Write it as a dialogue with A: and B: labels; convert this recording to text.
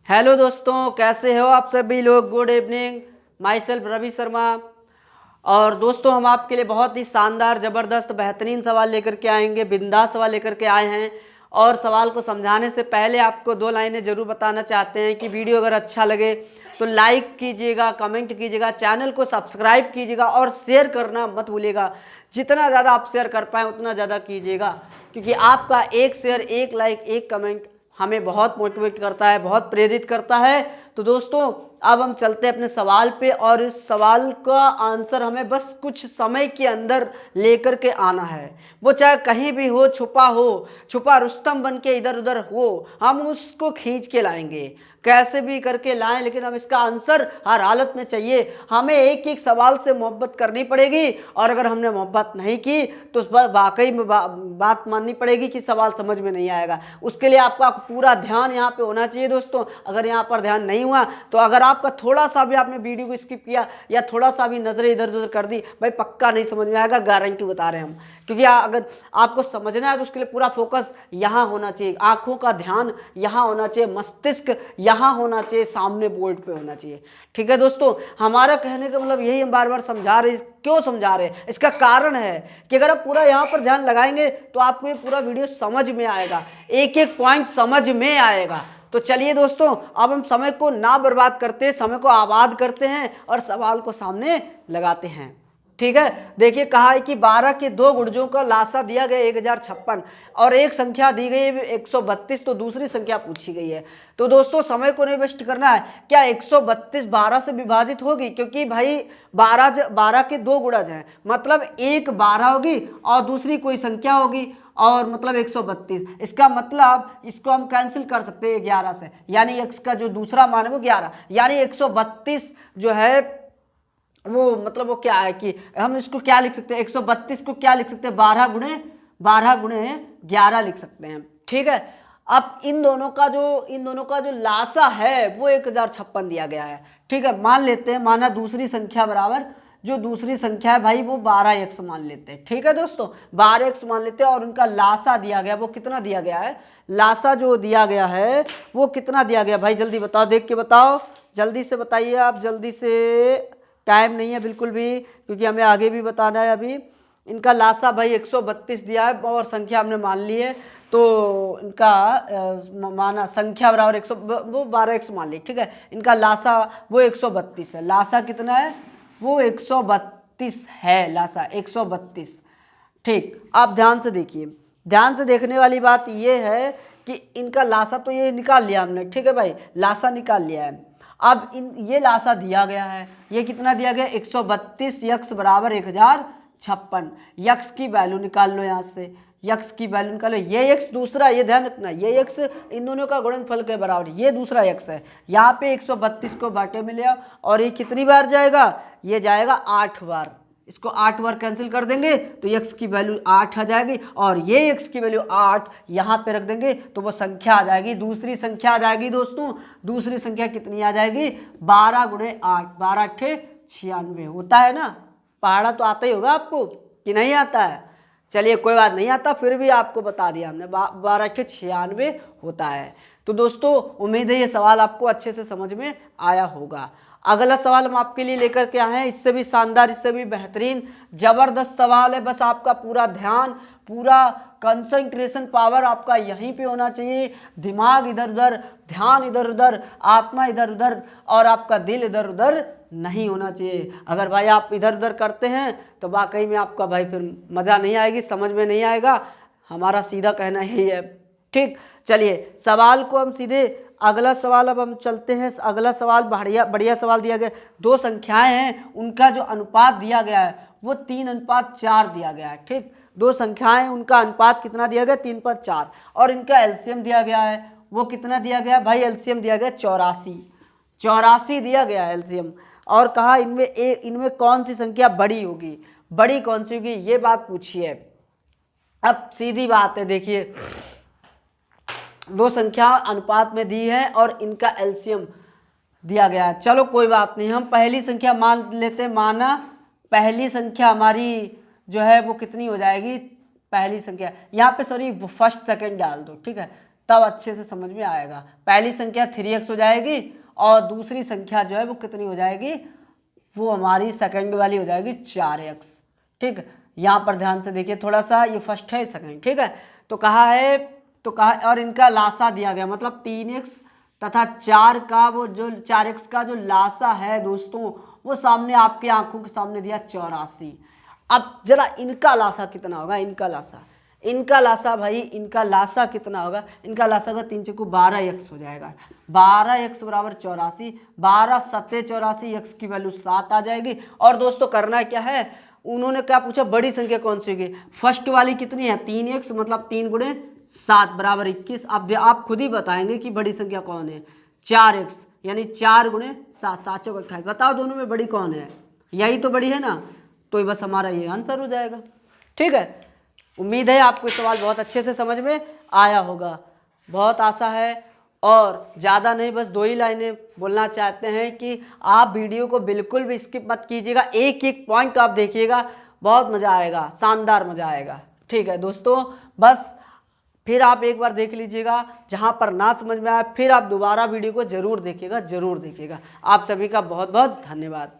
A: Hello दोस्तों, कैसे हो आप सभी लोग। Good evening. Myself Ravi Sharma. और दोस्तों, हम आपके लिए बहुत ही शानदार, ज़बरदस्त, बेहतरीन सवाल लेकर के आएंगे, बिंदास सवाल लेकर के आए हैं। और सवाल को समझाने से पहले आपको दो लाइनें ज़रूर बताना चाहते हैं कि वीडियो अगर अच्छा लगे तो लाइक कीजिएगा, कमेंट कीजिएगा, चैनल को सब्सक्राइब कीजिएगा और शेयर करना मत भूलिएगा। जितना ज़्यादा आप शेयर कर पाएँ उतना ज़्यादा कीजिएगा, क्योंकि आपका एक शेयर, एक लाइक, एक कमेंट हमें बहुत मोटिवेट करता है, बहुत प्रेरित करता है। तो दोस्तों, अब हम चलते हैं अपने सवाल पे, और इस सवाल का आंसर हमें बस कुछ समय के अंदर लेकर के आना है। वो चाहे कहीं भी हो, छुपा रुस्तम बन के इधर उधर हो, हम उसको खींच के लाएंगे, कैसे भी करके लाएं, लेकिन हम इसका आंसर हर हालत में चाहिए। हमें एक एक सवाल से मोहब्बत करनी पड़ेगी, और अगर हमने मोहब्बत नहीं की तो उस पर वाकई में बात माननी पड़ेगी कि सवाल समझ में नहीं आएगा। उसके लिए आपका पूरा ध्यान यहाँ पे होना चाहिए दोस्तों। अगर यहाँ पर ध्यान नहीं हुआ तो अगर आपका थोड़ा सा भी आपने वीडियो को स्किप किया या थोड़ा सा भी नजरें इधर उधर कर दी, भाई पक्का नहीं समझ में आएगा, गारंटी बता रहे हैं हम। क्योंकि अगर आपको समझना है तो उसके लिए पूरा फोकस यहाँ होना चाहिए, आंखों का ध्यान यहाँ होना चाहिए, मस्तिष्क यहाँ होना चाहिए, सामने बोर्ड पे होना चाहिए। ठीक है दोस्तों, हमारा कहने का मतलब यही, हम बार बार समझा रहे। क्यों समझा रहे हैं? इसका कारण है कि अगर आप पूरा यहाँ पर ध्यान लगाएंगे तो आपको ये पूरा वीडियो समझ में आएगा, एक एक पॉइंट समझ में आएगा। तो चलिए दोस्तों, अब हम समय को ना बर्बाद करते, समय को आबाद करते हैं और सवाल को सामने लगाते हैं। ठीक है, देखिए कहा है कि 12 के दो गुर्जों का लासा दिया गया 1056, और एक संख्या दी गई है 132, तो दूसरी संख्या पूछी गई है। तो दोस्तों, समय को नहीं वेस्ट करना है। क्या 132 12 से विभाजित होगी? क्योंकि भाई 12 के दो गुणज हैं, मतलब एक 12 होगी और दूसरी कोई संख्या होगी, और मतलब 132। इसका मतलब इसको हम कैंसिल कर सकते हैं 11 से, यानी x का जो दूसरा मान है वो 11, यानी 132 जो है वो मतलब वो क्या है कि हम इसको क्या लिख सकते हैं, 132 को क्या लिख सकते हैं, 12 गुणे 11 लिख सकते हैं। ठीक है, अब इन दोनों का जो लासा है वो 1056 दिया गया है। ठीक है, मान लेते हैं, माना दूसरी संख्या बराबर, जो दूसरी संख्या है भाई वो 12x मान लेते हैं। ठीक है दोस्तों, 12x मान लेते हैं, और उनका लासा दिया गया, वो कितना दिया गया है, लासा जो दिया गया है वो कितना दिया गया भाई, जल्दी बताओ, देख के बताओ, जल्दी से बताइए आप, जल्दी से, टाइम नहीं है बिल्कुल भी, क्योंकि हमें आगे भी बताना है अभी। इनका लासा भाई 132 दिया है, और संख्या हमने मान ली है, तो इनका माना संख्या बराबर 100, वो 12x मान ली। ठीक है, इनका लासा वो 132 है। लासा कितना है? वो 132 है, लासा 132। ठीक, आप ध्यान से देखिए, ध्यान से देखने वाली बात ये है कि इनका लासा तो ये निकाल लिया हमने। ठीक है भाई, लासा निकाल लिया है। अब ये लासा दिया गया है, ये कितना दिया गया, 132, यक्स बराबर 1056। यक्स की वैल्यू निकाल लो, यहाँ से यक्स की वैल्यू निकालो। ये यक्स दूसरा, ये ध्यान रखना, ये यक्स इन दोनों का गुणनफल के बराबर, ये दूसरा यक्स है। यहाँ पे 132 को बाटे में लिया, और ये कितनी बार जाएगा, ये जाएगा 8 बार। इसको 8 बार कैंसिल कर देंगे तो x की वैल्यू 8 आ जाएगी, और ये x की वैल्यू 8 यहाँ पे रख देंगे तो वो संख्या आ जाएगी, दूसरी संख्या आ जाएगी दोस्तों। दूसरी संख्या कितनी आ जाएगी, 12 गुणे 8, 12 अट्ठे 96 होता है ना। पहाड़ा तो आता ही होगा आपको कि नहीं आता है? चलिए कोई बात नहीं, आता फिर भी आपको बता दिया हमने, 12 अट्ठे 96 होता है। तो दोस्तों, उम्मीद है ये सवाल आपको अच्छे से समझ में आया होगा। अगला सवाल हम आपके लिए लेकर के आए हैं, इससे भी शानदार, इससे भी बेहतरीन, जबरदस्त सवाल है। बस आपका पूरा ध्यान, पूरा कंसंट्रेशन पावर आपका यहीं पे होना चाहिए। दिमाग इधर उधर, ध्यान इधर उधर, आत्मा इधर उधर, और आपका दिल इधर उधर नहीं होना चाहिए। अगर भाई आप इधर उधर करते हैं तो वाकई में आपका भाई फिर मज़ा नहीं आएगी, समझ में नहीं आएगा। हमारा सीधा कहना यही है। ठीक, चलिए सवाल को हम सीधे, अगला सवाल अब हम चलते हैं। अगला सवाल बढ़िया सवाल दिया गया, दो संख्याएं हैं, उनका जो अनुपात दिया गया है वो 3:4 दिया गया है। ठीक, दो संख्याएं, उनका अनुपात कितना दिया गया, 3:4, और इनका एलसीएम दिया गया है, वो कितना दिया गया भाई, एलसीएम दिया गया 84 दिया गया है एलसीएम। और कहा इनमें कौन सी संख्या बड़ी होगी, बड़ी कौन सी होगी, ये बात पूछी है। अब सीधी बात है, देखिए दो संख्या अनुपात में दी है और इनका एलसीएम दिया गया है। चलो कोई बात नहीं, हम पहली संख्या मान लेते हैं। माना पहली संख्या हमारी जो है वो कितनी हो जाएगी, पहली संख्या यहाँ पे सॉरी फर्स्ट सेकंड डाल दो। ठीक है, तब अच्छे से समझ में आएगा। पहली संख्या 3x हो जाएगी और दूसरी संख्या जो है वो कितनी हो जाएगी, वो हमारी सेकंड वाली हो जाएगी 4x। ठीक, यहाँ पर ध्यान से देखिए थोड़ा सा, ये फर्स्ट है सेकंड। ठीक है, तो कहा और इनका लासा दिया गया, मतलब 3x तथा 4 का वो जो 4x का जो लासा है दोस्तों, वो सामने आपकी आंखों के सामने दिया 84। अब जरा इनका लासा कितना होगा, इनका लासा भाई, इनका लासा कितना होगा, इनका लासा का 3 चौको 12x हो जाएगा। 12x बराबर 84, 12 सत्ते 84, x की वैल्यू 7 आ जाएगी। और दोस्तों करना क्या है, उन्होंने क्या पूछा, बड़ी संख्या कौन सी होगी, फर्स्ट वाली कितनी है 3x, मतलब 3 गुणे 7 बराबर 21। अब आप खुद ही बताएंगे कि बड़ी संख्या कौन है, 4x, यानी 4 गुणे 7, 7 चौक 28। बताओ दोनों में बड़ी कौन है, यही तो बड़ी है ना, तो ये बस हमारा ये आंसर हो जाएगा। ठीक है, उम्मीद है आपको सवाल बहुत अच्छे से समझ में आया होगा, बहुत आशा है। और ज़्यादा नहीं, बस 2 ही लाइनें बोलना चाहते हैं कि आप वीडियो को बिल्कुल भी स्किप मत कीजिएगा, एक एक पॉइंट आप देखिएगा, बहुत मज़ा आएगा, शानदार मज़ा आएगा। ठीक है दोस्तों, बस फिर आप एक बार देख लीजिएगा, जहाँ पर ना समझ में आए फिर आप दोबारा वीडियो को ज़रूर देखिएगा। आप सभी का बहुत बहुत धन्यवाद।